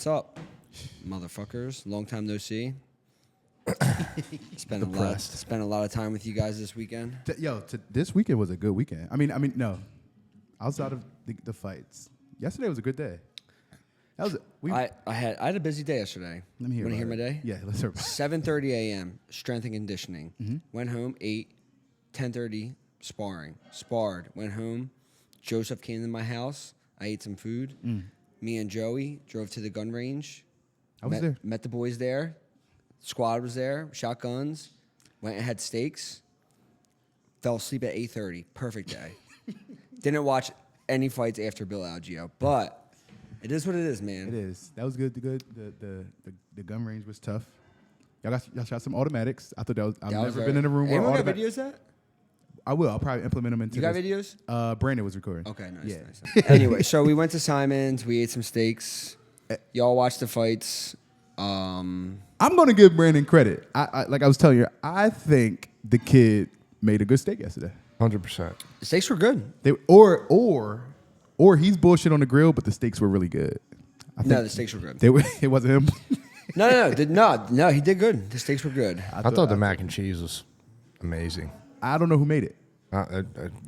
What's up, motherfuckers? Long time no see. Spent a lot of time with you guys this weekend. This weekend was a good weekend. I mean, no. Outside of the fights, yesterday was a good day. I had a busy day yesterday. Let me hear. Want to hear my day? Yeah, let's hear. 7:30 a.m. strength and conditioning. Mm-hmm. Went home 10:30 sparring. Sparred. Went home. Joseph came to my house. I ate some food. Me and Joey drove to the gun range. I was there. Met the boys there. Squad was there. Shotguns. Went and had steaks. Fell asleep at 8:30. Perfect day. Didn't watch any fights after Bill Algeo, but it is what it is, man. It is. That was good. The gun range was tough. Y'all shot some automatics. I thought I've never been in a room where anyone got videos of that? I will. I'll probably implement them into. You got videos? Brandon was recording. Okay, nice. Yeah. Nice. Anyway, so we went to Simon's. We ate some steaks. Y'all watched the fights. I'm gonna give Brandon credit. I like I was telling you, I think the kid made a good steak yesterday. 100%. The steaks were good. Or he's bullshit on the grill, but the steaks were really good. No, the steaks were good. It wasn't him. No, he did good. The steaks were good. I thought the mac and cheese was amazing. I don't know who made it.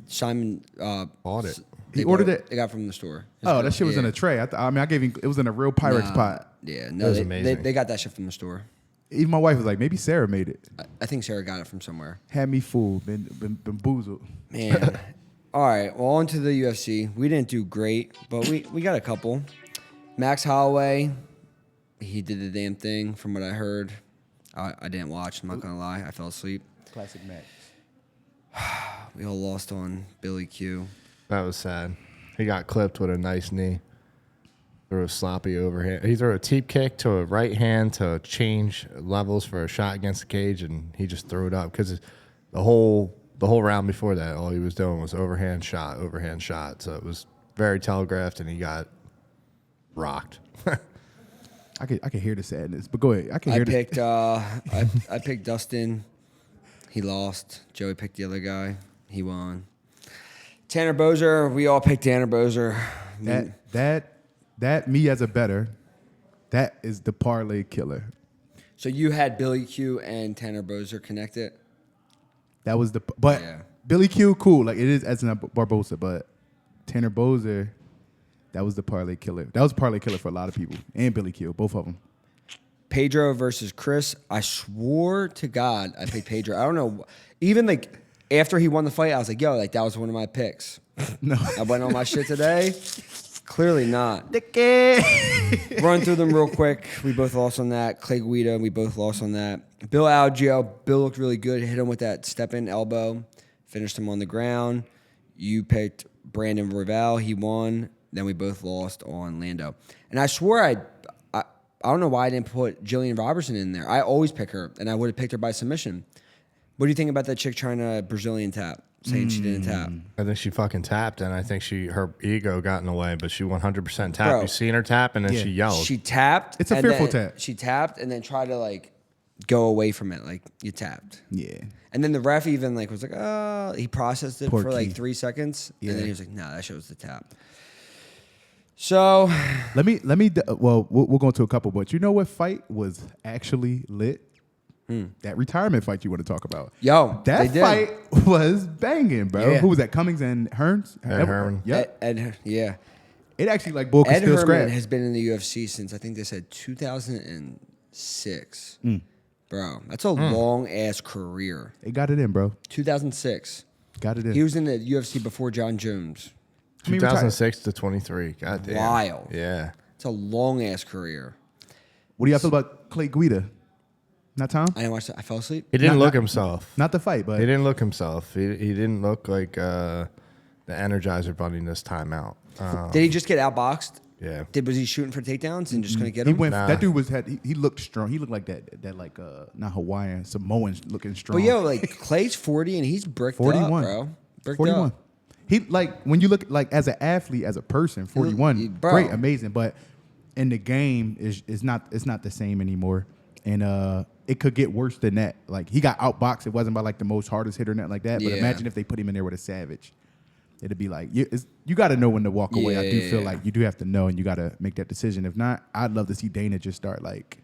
Simon Bought it. He ordered it. They got it from the store. That shit was in a tray. I gave him. It was in a real Pyrex pot. Yeah, It no, was amazing. they got that shit from the store. Even my wife was like, maybe Sarah made it. I think Sarah got it from somewhere. Had me fooled, been boozled. Man. All right, well, on to the UFC. We didn't do great, but we got a couple. Max Holloway, he did the damn thing from what I heard. I didn't watch, I'm not going to lie. I fell asleep. Classic Max. We all lost on Billy Q. That was sad. He got clipped with a nice knee. Threw a sloppy overhand. He threw a teep kick to a right hand to change levels for a shot against the cage, and he just threw it up because the whole round before that, all he was doing was overhand shot. So it was very telegraphed, and he got rocked. I could hear the sadness, but go ahead. I picked Dustin. He lost. Joey picked the other guy. He won. Tanner Boser. We all picked Tanner Boser. That me as a bettor, that is the parlay killer. So you had Billy Q and Tanner Boser connected? That was Billy Q, cool. Like it is as in Barbosa, but Tanner Boser, that was the parlay killer. That was a parlay killer for a lot of people. And Billy Q, both of them. Pedro versus Chris. I swore to God I picked Pedro. I don't know. Even like after he won the fight, I was like, yo, like that was one of my picks. No. I went on my shit today. Clearly not. The kid. Run through them real quick. We both lost on that. Clay Guida, we both lost on that. Bill Algeo. Bill looked really good. Hit him with that step-in elbow. Finished him on the ground. You picked Brandon Raval. He won. Then we both lost on Lando. And I swore I don't know why I didn't put Jillian Robertson in there. I always pick her, and I would have picked her by submission. What do you think about that chick trying to Brazilian tap? Saying she didn't tap. I think she fucking tapped, and I think her ego got in the way, but she 100% tapped. Bro, You seen her tap, and then she yelled. She tapped. It's a fearful tap. She tapped and then tried to like go away from it. Like you tapped. Yeah. And then the ref even like was like, he processed it for like 3 seconds, Yeah. and then he was like, nah, that shit was the tap. So Let me. Well, we'll go into a couple, but you know what fight was actually lit? That retirement fight you want to talk about. Yo, that fight was banging, bro. Yeah. Who was that? Cummings and Hearns? Ed Herman. Yep. Yeah. It actually like bull could Ed still Herman scratch. has been in the UFC since I think they said 2006. Bro, that's a long ass career. They got it in, bro. 2006. Got it in. He was in the UFC before John Jones. 2006 to 23. God damn. Wild. Yeah. It's a long ass career. What do y'all feel about Clay Guida? Not Tom? I didn't watch that. I fell asleep. He didn't look himself. Not the fight, but He didn't look himself. He didn't look like the Energizer Bunny this time out. Did he just get outboxed? Yeah. Was he shooting for takedowns and just couldn't get him? That dude he looked strong. He looked like that like not Hawaiian, Samoan looking strong. But yo, like Clay's 40 and he's bricked 41, up, bro. Bricked 41. up. He like when you look like as an athlete, as a person, 41, Bro. great, amazing. But in the game is not the same anymore. And it could get worse than that. Like he got outboxed. It wasn't by like the most hardest hitter, nothing like that. But Yeah. imagine if they put him in there with a savage. it'd be like you got to know when to walk away. I do feel Yeah. like you do have to know, and you got to make that decision. If not, I'd love to see Dana just start like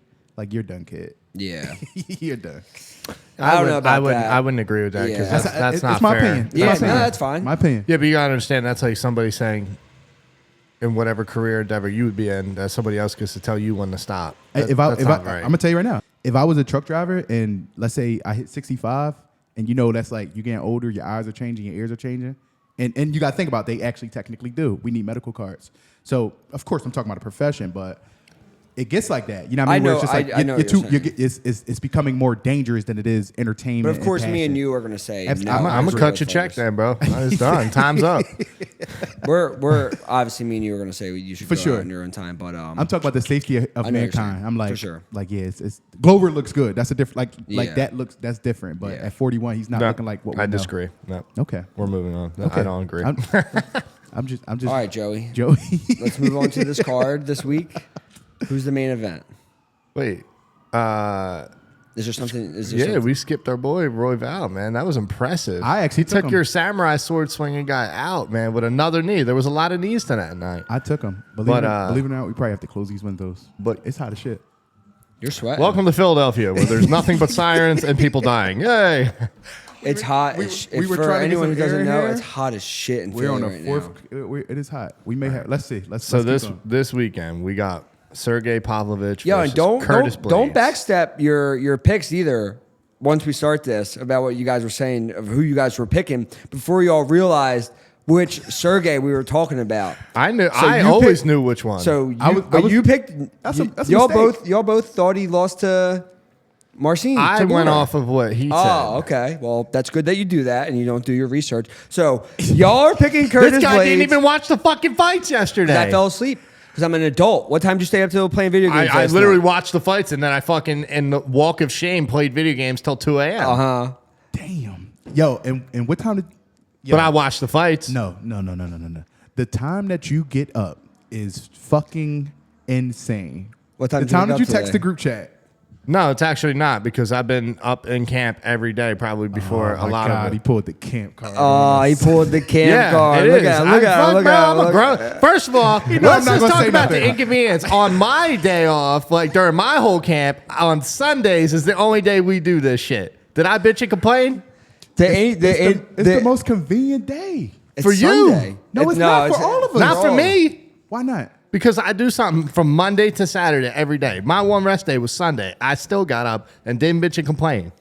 you're done, kid. Yeah. You're done. I don't know about that. I wouldn't agree with that because Yeah. that's not it's my fair. opinion. It's Yeah, my no, opinion. that's fine. My opinion. Yeah, but you gotta understand that's like somebody saying, in whatever career endeavor you would be in, that somebody else gets to tell you when to stop. I'm That's not right. gonna tell you right now, if I was a truck driver and let's say I hit 65, and you know that's like you're getting older, your eyes are changing, your ears are changing, and you got to think about they actually technically do. We need medical cards. So of course I'm talking about a profession, but it gets like that. You know what I mean? I know- Where it's just like I know what you're saying. it's becoming more dangerous than it is entertainment. But of course, and me and passion. you are going to say, Absolutely. no, I'm gonna agree cut with your check others. then, bro. It's done. Time's up. We're obviously, me and you are going to say you should For go sure. out in your own time. But I'm talking about the safety of I know what you're mankind. saying. I'm like, For sure. like yeah, it's Glover looks good. That's a different Yeah. that's different. But Yeah. at 41, he's not No, looking like what we I know. disagree. No. Okay. We're moving on. Okay. I don't agree. I'm just all right, Joey. Joey. Let's move on to this card this week. Who's the main event? Wait. Is there something? Is there Yeah, something? we skipped our boy Roy Val, man. That was impressive. I actually he took took him. your samurai sword swinging guy out, man, with another knee. There was a lot of knees to that night. I took him. Believe But, it or not, we probably have to close these windows. but- It's hot as shit. You're sweating. Welcome to Philadelphia, where there's nothing but sirens and people dying. Yay! It's hot. we For trying to get anyone who some doesn't air know, here. it's hot as shit in We're Philly on right the fourth. now. It is hot. We may have. Let's see. Let's. So let's keep going. this weekend we got Sergei Pavlovich Yo, versus and don't Curtis don't Blaydes. backstep your picks either. Once we start this, about what you guys were saying of who you guys were picking, before you all realized which Sergei we were talking about. I knew. So I you always picked- knew which one. So was- you picked. That's a y'all mistake. both thought he lost to Marcin. I to went Bruno. off of what he Oh, said. okay. Well, that's good that you do that and you don't do your research. So y'all are picking Curtis This guy Blaydes. didn't even watch the fucking fights yesterday. I fell asleep because I'm an adult. What time did you stay up till playing video games? I last literally night? watched the fights and then I fucking in the walk of shame played video games till 2 a.m. Uh-huh. Damn. Yo, and what time did? Yo, But I watched the fights. No. The time that you get up is fucking insane. What time The did you time wake that you up text today? the group chat. No, it's actually not because I've been up in camp every day probably before Oh a my lot God, of he it. pulled the camp card. Oh, he pulled the camp card. it Look is. at Fuck, look bro, at I'm a grown. First of all, know I'm let's not just gonna talk say about the nothing. inconvenience. On my day off, like during my whole camp, on Sundays is the only day we do this shit. Did I bitch and complain? It's the most convenient day. it's for you. Sunday. No, it's not for all of us. Not for me. Why not? Because I do something from Monday to Saturday every day. My one rest day was Sunday. I still got up and didn't bitch and complain.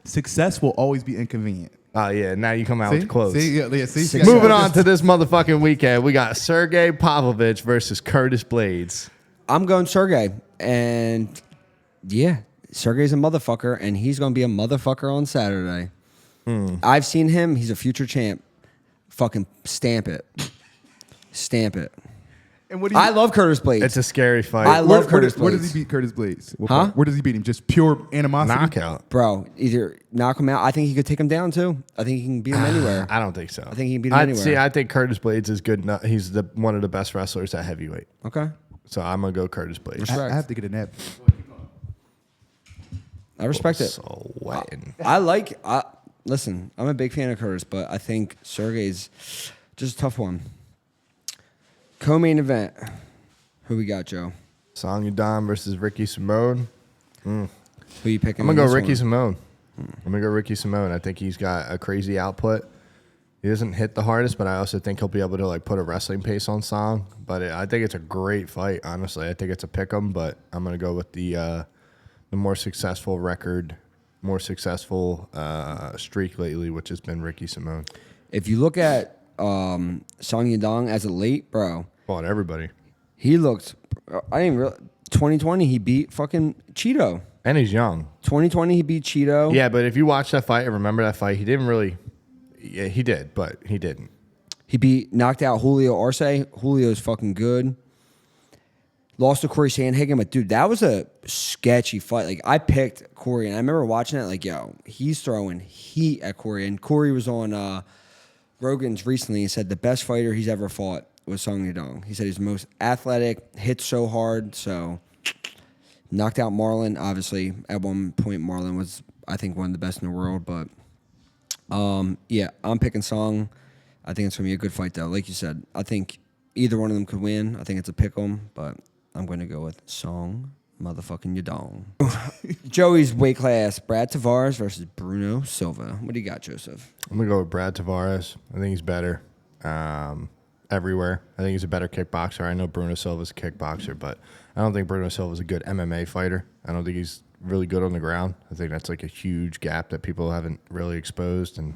Success will always be inconvenient. Oh, yeah. Now you come out See? with the clothes. See? Yeah, see? Moving on to this motherfucking weekend, we got Sergei Pavlovich versus Curtis Blaydes. I'm going Sergei, and yeah, Sergei's a motherfucker, and he's going to be a motherfucker on Saturday. I've seen him. He's a future champ. Fucking stamp it. Stamp it. And what do you, I love Curtis Blaydes. It's a scary fight. I love where Curtis where Blaydes. does he beat Curtis Blaydes? What Huh? part? Where does he beat him? Just pure animosity? Knockout. Bro, either knock him out. I think he could take him down too. I think he can beat him anywhere. I don't think so. I think he can beat him anywhere. See, I think Curtis Blaydes is good enough. He's one of the best wrestlers at heavyweight. Okay. So I'm going to go Curtis Blaydes. I have to get a nap. I respect it. So wetting. Listen, I'm a big fan of Curtis, but I think Sergei's just a tough one. Co-main event. Who we got, Joe? Song Yadong versus Ricky Simone. Who you picking? I'm in going to go this Ricky one? Simone. I'm going to go Ricky Simone. I think he's got a crazy output. He doesn't hit the hardest, but I also think he'll be able to like put a wrestling pace on Song. But I think it's a great fight, honestly. I think it's a pick 'em, but I'm going to go with the more successful record, more successful streak lately, which has been Ricky Simone. If you look at Song Yadong as a late, bro, Fought everybody. he looked. I didn't realize. 2020, he beat fucking Cheeto. And he's young. 2020, he beat Cheeto. Yeah, but if you watch that fight and remember that fight, he didn't really. Yeah, he did, but he didn't. He knocked out Julio Arce. Julio's fucking good. Lost to Corey Sandhagen, but dude, that was a sketchy fight. Like, I picked Corey, and I remember watching it. Like, yo, he's throwing heat at Corey, and Corey was on Rogan's recently. He said the best fighter he's ever fought was Song Yadong. He said he's the most athletic, hits so hard. So knocked out Marlon. Obviously, at one point, Marlon was, I think, one of the best in the world. But yeah, I'm picking Song. I think it's going to be a good fight, though. Like you said, I think either one of them could win. I think it's a pick 'em, but I'm going to go with Song motherfucking Yadong. Joey's weight class, Brad Tavares versus Bruno Silva. What do you got, Joseph? I'm going to go with Brad Tavares. I think he's better everywhere. I think he's a better kickboxer. I know Bruno Silva's a kickboxer, but I don't think Bruno Silva's a good MMA fighter. I don't think he's really good on the ground. I think that's like a huge gap that people haven't really exposed. And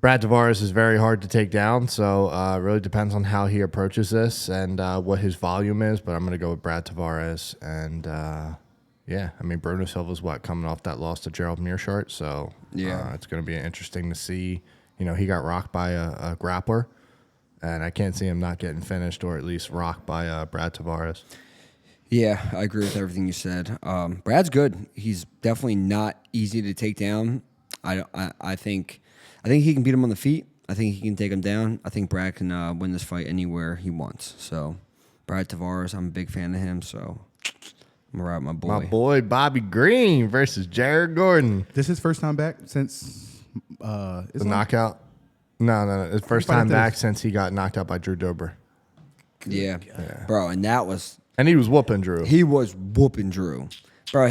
Brad Tavares is very hard to take down, so it really depends on how he approaches this and what his volume is. But I'm going to go with Brad Tavares. And, yeah, I mean, Bruno Silva's coming off that loss to Gerald Mearshart, so it's going to be interesting to see. You know, he got rocked by a grappler, and I can't see him not getting finished or at least rocked by Brad Tavares. Yeah, I agree with everything you said. Brad's good. He's definitely not easy to take down. I think he can beat him on the feet. I think he can take him down. I think Brad can win this fight anywhere he wants. So, Brad Tavares, I'm a big fan of him. So, I'm going to ride with my boy. My boy Bobby Green versus Jared Gordon. This is his first time back since The knockout? No. His first time back since he got knocked out by Drew Dober. Yeah, bro, and that was... And he was whooping Drew. He was whooping Drew. Bro,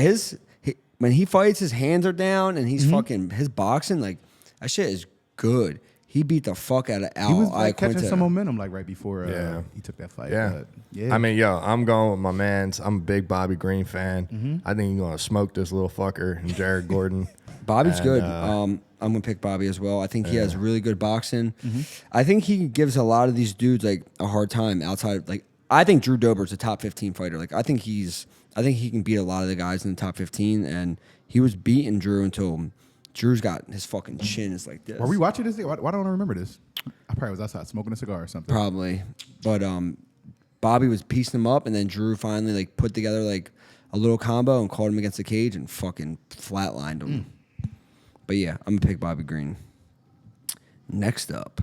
when he fights, his hands are down, and he's fucking... His boxing, like, that shit is good. He beat the fuck out of Al. He was catching some momentum like right before he took that fight. Yeah. But, yeah. I mean, I'm going with my mans. I'm a big Bobby Green fan. I think he's going to smoke this little fucker and Jared Gordon. Bobby's good. I'm going to pick Bobby as well. I think he has really good boxing. I think he gives a lot of these dudes like a hard time outside of, like, I think Drew Dober's a top 15 fighter. Like, I think he can beat a lot of the guys in the top 15, and he was beating Drew until Drew's got his fucking chin is like this. Were we watching this? Why don't I remember this? I probably was outside smoking a cigar or something. Probably. But Bobby was piecing him up, and then Drew finally like put together like a little combo and caught him against the cage and fucking flatlined him. But yeah, I'm gonna pick Bobby Green. Next up.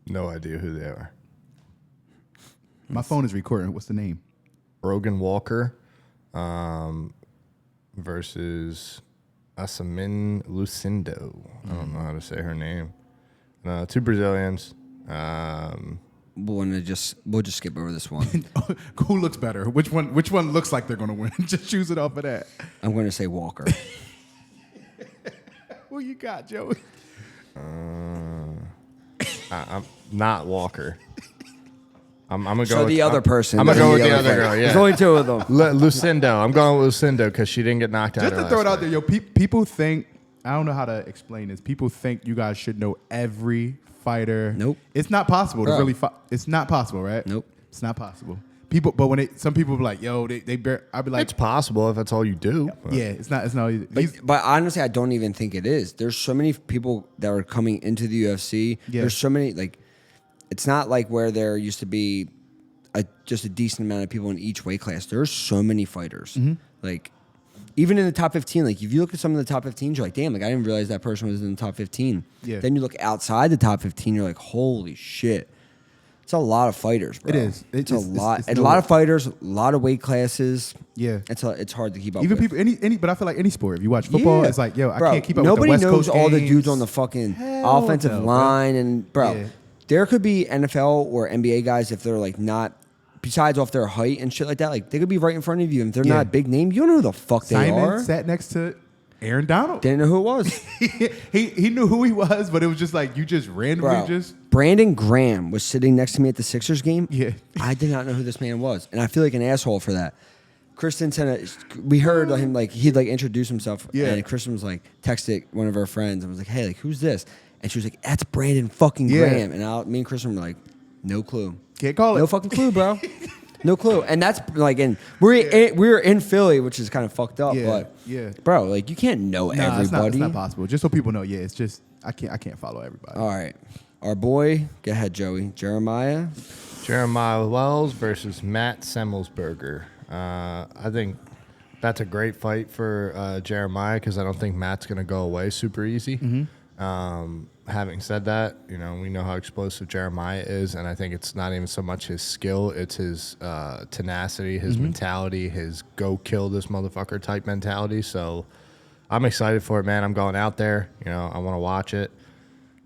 No idea who they are. My phone is recording. What's the name? Brogan Walker versus Yasmin Lucindo. I don't know how to say her name. Two Brazilians. We'll just skip over this one. Who looks better? Which one looks like they're gonna win? Just choose it off of that. I'm gonna say Walker. Who you got, Joey? I'm not Walker. I'm gonna go. So the other person. I'm gonna go with the other girl. Yeah, there's only two of them. Lucindo. I'm going with Lucindo because she didn't get knocked out. Just to throw it out there, yo, people think, I don't know how to explain this. People think you guys should know every fighter. Nope. It's not possible to really it's not possible, right? Nope. It's not possible. But some people be like, yo, they I'd be like, it's possible if that's all you do. But. Yeah, it's not easy. But honestly, I don't even think it is. There's so many people that are coming into the UFC. Yeah. There's so many, like, it's not like where there used to be just a decent amount of people in each weight class. There's so many fighters. Like, even in the top 15, like, if you look at some of the top 15s, you're like, damn, like, I didn't realize that person was in the top 15. Yeah. Then you look outside the top 15, you're like, holy shit. It's a lot of fighters, bro. It is. It's a lot. It's a lot of fighters, a lot of weight classes. Yeah. It's hard to keep up Even with. people, but I feel like any sport, if you watch football, it's like, yo, bro, I can't keep up nobody with the West knows Coast all the games. dudes on the fucking offensive line. And, bro, Yeah. there could be NFL or NBA guys if they're, like, not, besides off their height and shit like that, like, they could be right in front of you. And if they're not big name, you don't know who the fuck they are. Simon sat next to Aaron Donald. Didn't know who it was. he knew who he was, but it was just like you just randomly Brandon Graham was sitting next to me at the Sixers game. Yeah. I did not know who this man was, and I feel like an asshole for that. Kristen we heard him like he'd like introduce himself, and Kristen was like texted one of our friends and was like, "Hey, like who's this?" And she was like, "That's Brandon fucking Graham." And me and Kristen were like, "No clue, can't call it, no fucking clue, bro." No clue. And that's like, we're in Philly, which is kind of fucked up. But bro, like you can't know everybody. It's not possible. Just so people know, it's just I can't follow everybody. All right, our boy, go ahead, Joey. Jeremiah Wells versus Matt Semelsberger. I think that's a great fight for Jeremiah because I don't think Matt's gonna go away super easy. Having said that, we know how explosive Jeremiah is, and I think it's not even so much his skill, it's his tenacity, his mentality, his go kill this motherfucker type mentality. So I'm excited for it, man. I'm going out there. I want to watch it.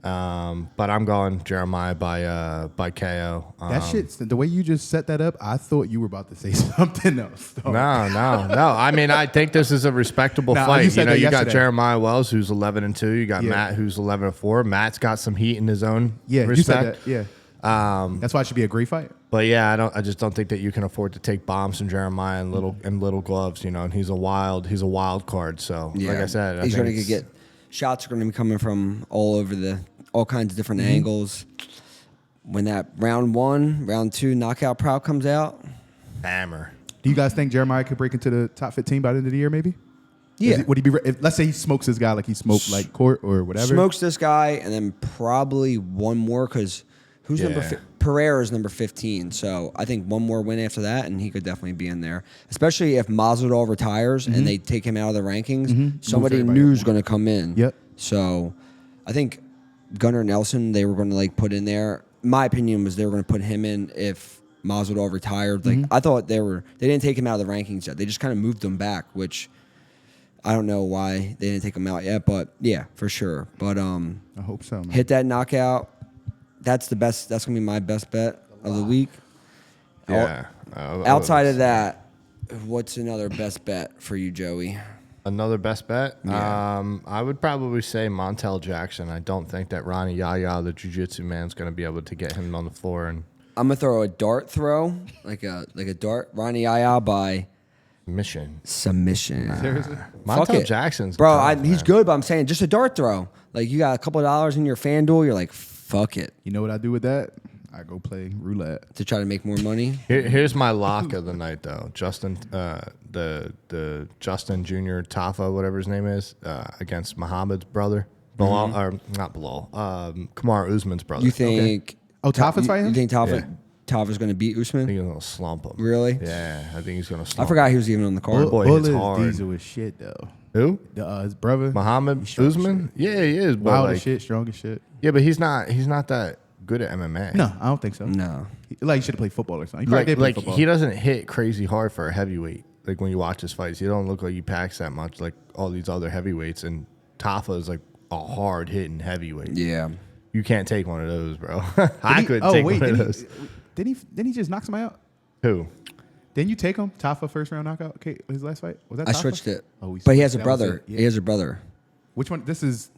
But I'm going Jeremiah by KO. That shit's the way you just set that up. I thought you were about to say something else. No. I mean, I think this is a respectable No, fight. you said that You got yesterday. Jeremiah Wells, who's 11-2. You got Yeah. Matt, who's 11-4. Matt's got some heat in his own Yeah, respect. you said that. Yeah. That's why it should be a great fight. But yeah, I just don't think that you can afford to take bombs from Jeremiah in little gloves, and he's a wild card. So like I said, he's going to get shots are going to be coming from all kinds of different angles. When that round 1, round 2 knockout proud comes out, hammer. Do you guys think Jeremiah could break into the top 15 by the end of the year? Maybe. yeah, Would he be? Let's say he smokes this guy like he smoked like Court or whatever. smokes this guy, and then probably one more because who's Pereira is number 15. So I think one more win after that, and he could definitely be in there. Especially if Masvidal retires and they take him out of the rankings, somebody new is going to come in. Yep. So I think Gunnar Nelson they were going to put in there. My opinion was they were going to put him in if Masvidal retired. I thought they didn't take him out of the rankings yet. They just kind of moved him back, which I don't know why they didn't take him out yet. But yeah, for sure. But I hope so, man. hit that knockout. That's the best. That's gonna be my best bet of the week. Yeah. Outside of that, what's another best bet for you, Joey? Another best bet? Yeah. I would probably say Montel Jackson. I don't think that Ronnie Yaya, the jiu-jitsu man, is going to be able to get him on the floor. And I'm gonna throw a dart throw, like a dart. Ronnie Yaya by submission. Seriously? Fuck Montel it. Jackson's Bro, tough, he's man. good, but I'm saying just a dart throw. Like you got a couple of dollars in your FanDuel, you're like, fuck it, You know what I do with that? I go play roulette. to try to make more money. Here's my lock of the night, though. Justin, the Justin Jr. Tafa, whatever his name is, against Muhammad's brother, Bilal, or not Bilal, Kamar Usman's brother. You think? Oh, Tafa's fighting You him? think Tafa's gonna beat I Usman? think he's gonna slump him. Really? Yeah, I think he's gonna slump. I forgot he was even on the card. Boy, Bull hits is hard. diesel as shit though. Who? His brother, Muhammad he's strong as Usman? Yeah, he is. But wild like, as shit, strong as shit. yeah, but he's not that good at MMA. No, I don't think so. No. Like he should have played football or something. He probably Like, did play like football. he doesn't hit crazy hard for a heavyweight. Like when you watch his fights, he don't look like he packs that much like all these other heavyweights. And Tafa is like a hard hitting heavyweight. Yeah. You can't take one of those, bro. I couldn't take one of those. Didn't he just knock somebody out? Who? Didn't you take him? Tafa first round knockout. Okay, his last fight was that? I Tafa? switched it. Oh, but he has a that was brother. it, yeah. He has a brother. Which one? This is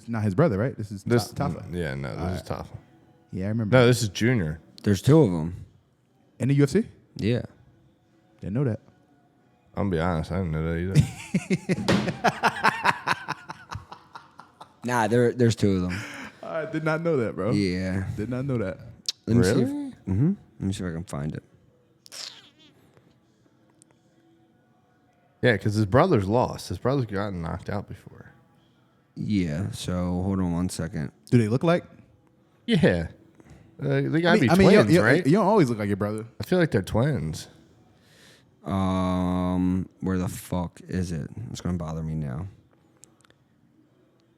not his brother, right? This is Tafa. Yeah, no, this is Tafa. Yeah, I remember. No, this is Junior. There's two of them. In the UFC? Yeah. Didn't know that. I'm gonna be honest, I didn't know that either. Nah, there's two of them. I did not know that, bro. Yeah. Did not know that. Let me see. Really? Let me see if I can find it. Yeah, because his brother's lost. His brother's gotten knocked out before. Yeah. So hold on one second. Do they look like? Yeah. They gotta be you, twins, right? You don't always look like your brother. I feel like they're twins. Where the fuck is it? It's gonna bother me now.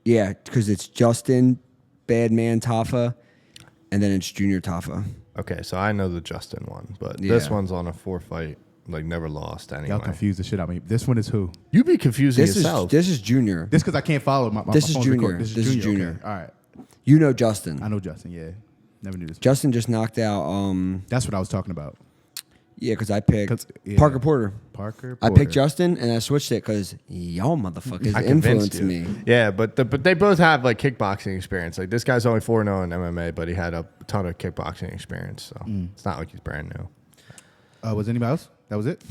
Yeah, because it's Justin, Bad Man Tafa, and then it's Junior Tafa. Okay, so I know the Justin one, but this Yeah. one's on a 4-fight, like never lost anyway. Y'all confuse the shit out of me. This one is who? You be confusing This yourself. is Junior. This because I can't follow my This is phone's Junior. recording. This is Junior. Okay. All right. You know Justin. I know Justin. Yeah. Never knew this. Justin just knocked out. That's what I was talking about. Yeah, because I picked 'Cause, yeah. Parker Porter. Parker. I Porter. picked Justin and I switched it because y'all motherfuckers I convinced influenced you. me. Yeah, but they both have like kickboxing experience. Like this guy's only 4-0 in MMA, but he had a ton of kickboxing experience, so it's not like he's brand new. Was anybody else? That was it?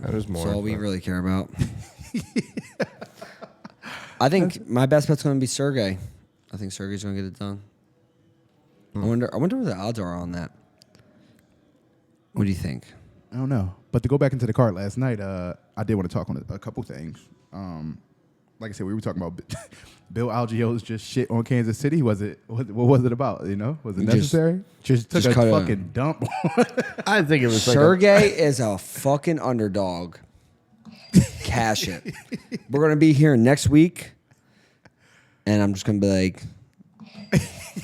That is more. That's all we but- really care about. I think my best bet's going to be Sergei. I think Sergei's going to get it done. I wonder what the odds are on that. What do you think? I don't know. But to go back into the card last night, I did want to talk on a couple things. Like I said, we were talking about Bill Algeo's just shit on Kansas City. What was it about? You know, was it necessary? Just took a cut fucking dump. I think it was like Sergei is a fucking underdog. Cash it. We're going to be here next week, and I'm just going to be like,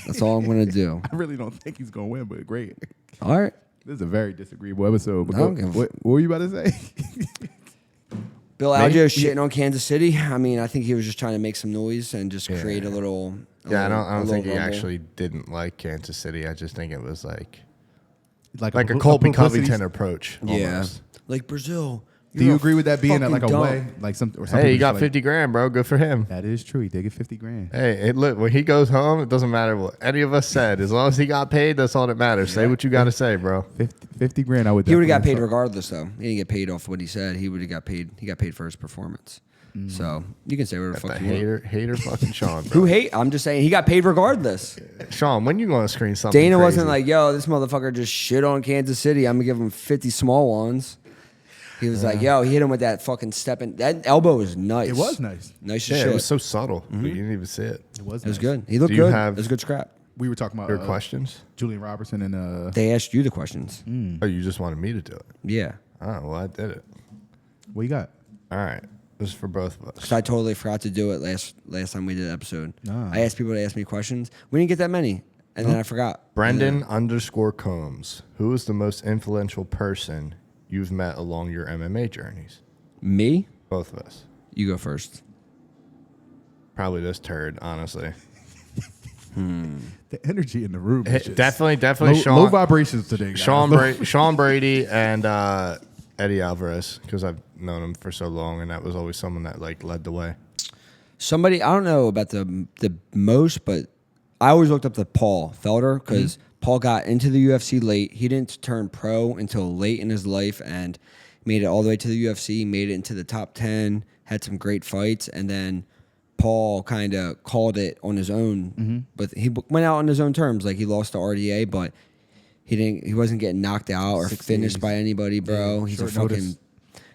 that's all I'm going to do. I really don't think he's gonna win, but great. All right. This is a very disagreeable episode. But I don't give a what were you about to say? Bill Algeo shitting on Kansas City. I mean, I think he was just trying to make some noise and just create a little. I don't think he rumble. actually didn't like Kansas City. I just think it was like like a Colby publicity- Covington approach. Yeah, Almost. like Brazil. Do you agree with that being like a dumb. way, like some? Or some Hey, he people got just 50 grand, bro. Good for him. That is true. He did get 50 grand. Hey, look, when he goes home, it doesn't matter what any of us said. As long as he got paid, that's all that matters. Say what you got to say, bro. 50 grand. I would. He would have got paid definitely- regardless, though. He didn't get paid off what he said. He would have got paid. He got paid for his performance. So you can say whatever the The fuck you want. hater fucking Sean, bro. Who hate? I'm just saying he got paid regardless. Sean, when you going to screen something Dana crazy? wasn't like, yo, this motherfucker just shit on Kansas City. I'm gonna give him 50 small ones. He was like, yo, he hit him with that fucking stepping. That elbow was nice. It was nice. Nice as Yeah, shit. it was so subtle. You didn't even see it. It was. It was nice. good. He looked Do you good. have- It was a good scrap. We were talking about Your questions? Julian Robertson and They asked you the questions. Oh, you just wanted me to do it. Yeah. Oh, well, I did it. what you got? All right. This is for both of us. Because I totally forgot to do it last time we did the episode. Ah. I asked people to ask me questions. We didn't get that many. And then I forgot. Brendan _ Combs. Who is the most influential person you've met along your MMA journeys? Me? Both of us. You go first. Probably this turd, honestly. The energy in the room. Is just Definitely low, Sean. low vibrations today. Guys. Sean Brady and Eddie Alvarez, because I've known him for so long, and that was always someone that like led the way. Somebody, I don't know about the most, but I always looked up to Paul Felder because Paul got into the UFC late. He didn't turn pro until late in his life and made it all the way to the UFC, made it into the top 10, had some great fights, and then Paul kind of called it on his own. But he went out on his own terms. Like he lost to RDA, but he wasn't getting knocked out or 6 finished days. by anybody, bro. Yeah, He's a short fucking notice.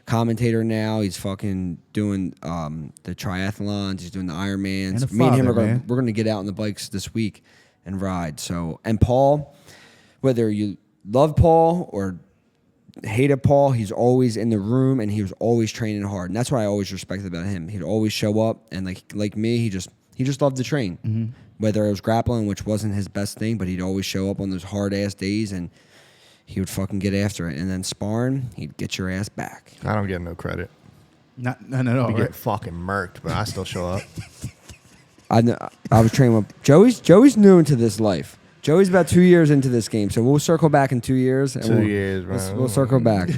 commentator now. He's fucking doing the triathlons. He's doing the Ironmans. And a Me and him father, we're gonna get out on the bikes this week and ride. So, and Paul, whether you love Paul or hated Paul, he's always in the room and he was always training hard. And that's what I always respected about him. He'd always show up and like me, he just loved to train. Whether it was grappling, which wasn't his best thing, but he'd always show up on those hard ass days and he would fucking get after it. And then sparring, he'd get your ass back. I don't get no credit. Not at all. We Right? get fucking murked, but I still show up. I was training with Joey's new into this life. Joey's about 2 years into this game, so we'll circle back in 2 years. And 2 years, bro. We'll circle back.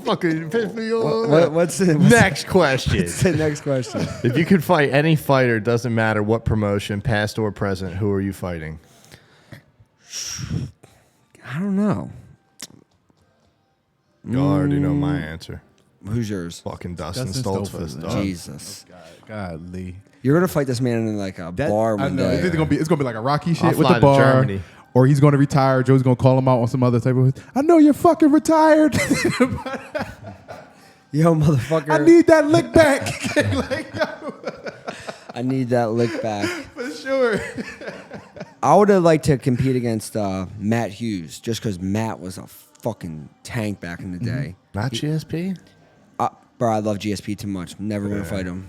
fucking piss me off. What's the Next question. What's the next question? If you could fight any fighter, doesn't matter what promotion, past or present, who are you fighting? I don't know. You already know my answer. Who's yours? Fucking Dustin Dustin Stoltzfus. Stoltzfus, dog. Jesus. Godly. You're gonna fight this man in like a That- bar I one know. day. It's gonna be like a Rocky shit I'll with fly the to bar, Germany. or he's gonna retire. Joe's gonna call him out on some other type of. I know you're fucking retired. Yo, motherfucker. I need that lick back. Like, yo, I need that lick back. for sure. I would have liked to compete against Matt Hughes just because Matt was a fucking tank back in the day. Not GSP? Bro, I love GSP too much. Never gonna fight him.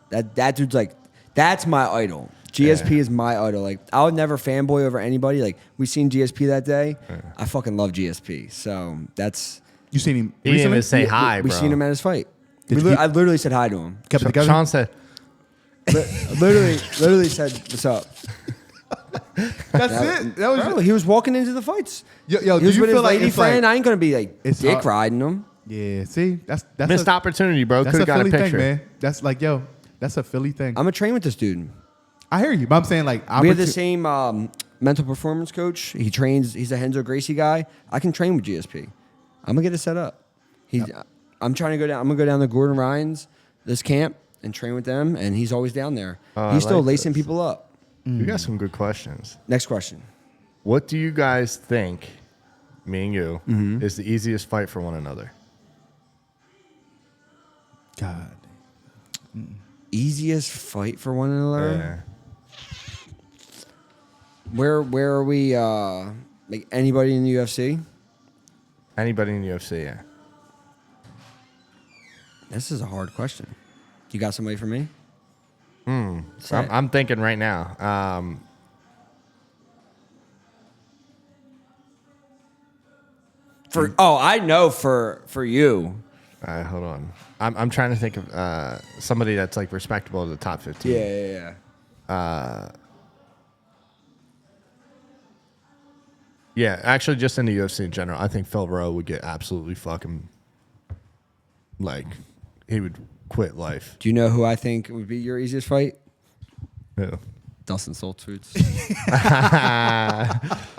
That dude's like, that's my idol. GSP is my idol. Like, I would never fanboy over anybody. Like, we seen GSP that day. I fucking love GSP. So that's. You seen him He didn't recently? even say hi, We bro. seen him at his fight. Did you keep- I literally said hi to him. Kept it together. Sean said, literally said, "What's up?" That's it. That was Bro, he was walking into the fights. Yo, He do was you with his feel like lady it's like- friend. I ain't gonna be like It's dick hard- riding him. Yeah. See, that's missed a, opportunity, bro. That's Could have a got a Philly picture. thing, man. That's like, yo, that's a Philly thing. I'm gonna train with this dude. I hear you, but I'm saying like We have the same mental performance coach. He trains. He's a Henzo Gracie guy. I can train with GSP. I'm gonna get it set up. I'm trying to go down. I'm gonna go down to Gordon Ryan's this camp and train with them. And he's always down there. Oh, He's I still like lacing this. people up. You got some good questions. Next question. What do you guys think, me and you, Mm-hmm. is the easiest fight for one another? God. Easiest fight for one another. Yeah. Where are we? Like anybody in the UFC? Anybody in the UFC, yeah. This is a hard question. You got somebody for me? So I'm thinking right now. I know for you. All right, hold on. I'm trying to think of somebody that's like respectable in the top 15. Yeah. Yeah, actually, just in the UFC in general, I think Phil Rowe would get absolutely fucking like he would quit life. Do you know who I think would be your easiest fight? Who? Dustin Soltfoods.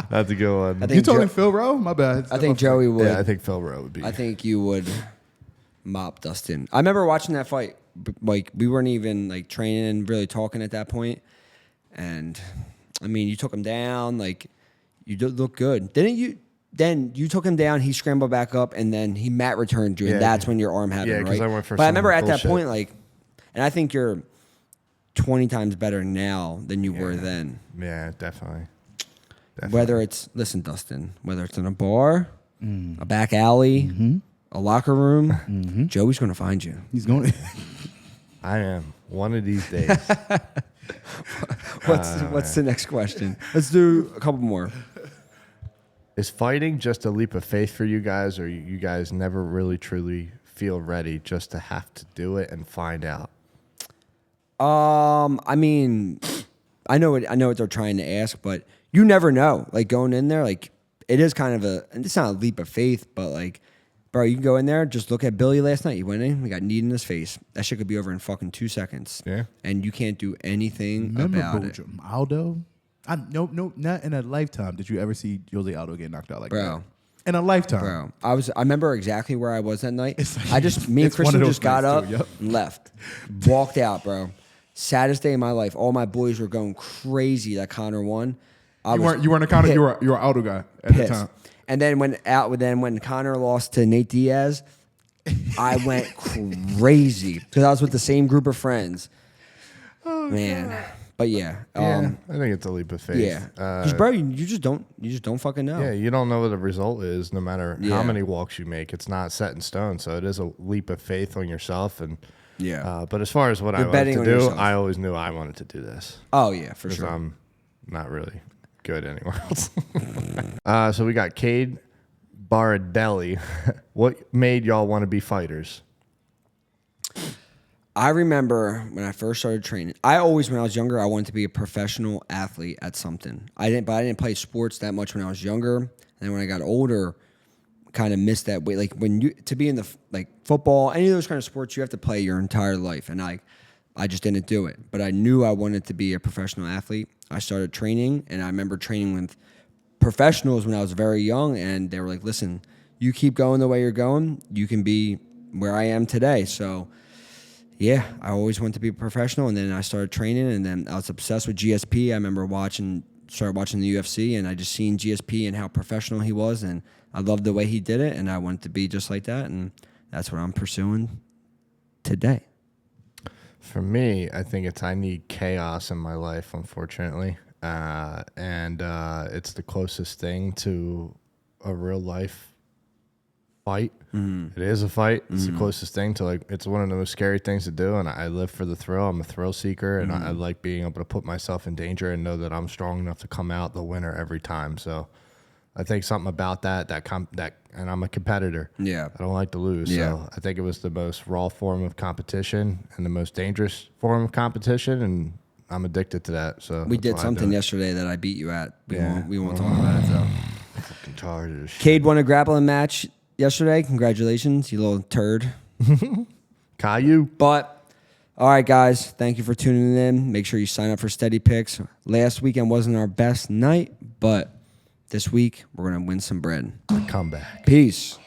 That's a good one. I think You talking Phil Rowe? My bad. I think Joey would. Yeah, I think Phil Rowe would be. I think you would mop Dustin. I remember watching that fight. Like we weren't even like training and really talking at that point. And I mean, you took him down. Like you did look good, didn't you? Then you took him down. He scrambled back up, and then he mat returned you, and that's when your arm happened. Yeah, because right? I went for. But I remember at bullshit. that point, like, and I think you're 20 times better now than you were then. Yeah, definitely. Whether it's Dustin, whether it's in a bar, a back alley, a locker room, Joey's going to find you. He's going. I am one of these days. What's the next question? Let's do a couple more. Is fighting just a leap of faith for you guys, or you guys never really truly feel ready just to have to do it and find out? I mean, I know what they're trying to ask, but you never know. Like going in there, like it is kind of and it's not a leap of faith, but like, bro, you can go in there, just look at Billy last night. He went in, he got kneed in his face. That shit could be over in fucking 2 seconds. Yeah. And you can't do anything about it. Aldo? No, not in a lifetime did you ever see Jose Aldo get knocked out like Bro. that. In a lifetime. Bro, I remember exactly where I was that night. Like- Me and it's one of Christian those just got nights up, too, yep. and left, walked out, bro. Saddest day of my life. All my boys were going crazy that Connor won. You weren't a counter. You were an Aldo guy at the time. And then when Connor lost to Nate Diaz, I went crazy because I was with the same group of friends. Oh, man. God. But yeah, I think it's a leap of faith. Yeah, because bro, you just don't fucking know. Yeah, you don't know what the result is, no matter how many walks you make. It's not set in stone, so it is a leap of faith on yourself. And but as far as what I wanted to do, yourself. I always knew I wanted to do this. Oh yeah, for sure. I'm not really good anywhere else. So we got Cade Baradelli. What made y'all want to be fighters? I remember when I first started training. When I was younger, I wanted to be a professional athlete at something. I didn't play sports that much when I was younger. And then when I got older, kind of missed that way. Like to be in the football, any of those kind of sports, you have to play your entire life, and I just didn't do it. But I knew I wanted to be a professional athlete. I started training, and I remember training with professionals when I was very young, and they were like, "Listen, you keep going the way you're going, you can be where I am today." So. Yeah, I always wanted to be a professional, and then I started training, and then I was obsessed with GSP. I remember started watching the UFC, and I just seen GSP and how professional he was, and I loved the way he did it, and I wanted to be just like that, and that's what I'm pursuing today. For me, I think I need chaos in my life, unfortunately, and it's the closest thing to a real life fight. It is a fight. It's the closest thing to it's one of the most scary things to do, and I live for the thrill. I'm a thrill seeker, and I like being able to put myself in danger and know that I'm strong enough to come out the winner every time. So I think something about that, and I'm a competitor. Yeah. I don't like to lose. Yeah. So I think it was the most raw form of competition and the most dangerous form of competition, and I'm addicted to that. So We did something yesterday that I beat you at. We won't talk about it, though. Fucking tired of this shit. Cade won a grappling match yesterday. Congratulations, you little turd. Caillou. But, all right, guys, thank you for tuning in. Make sure you sign up for SteadyPicks. Last weekend wasn't our best night, but this week we're going to win some bread. Come back. Peace.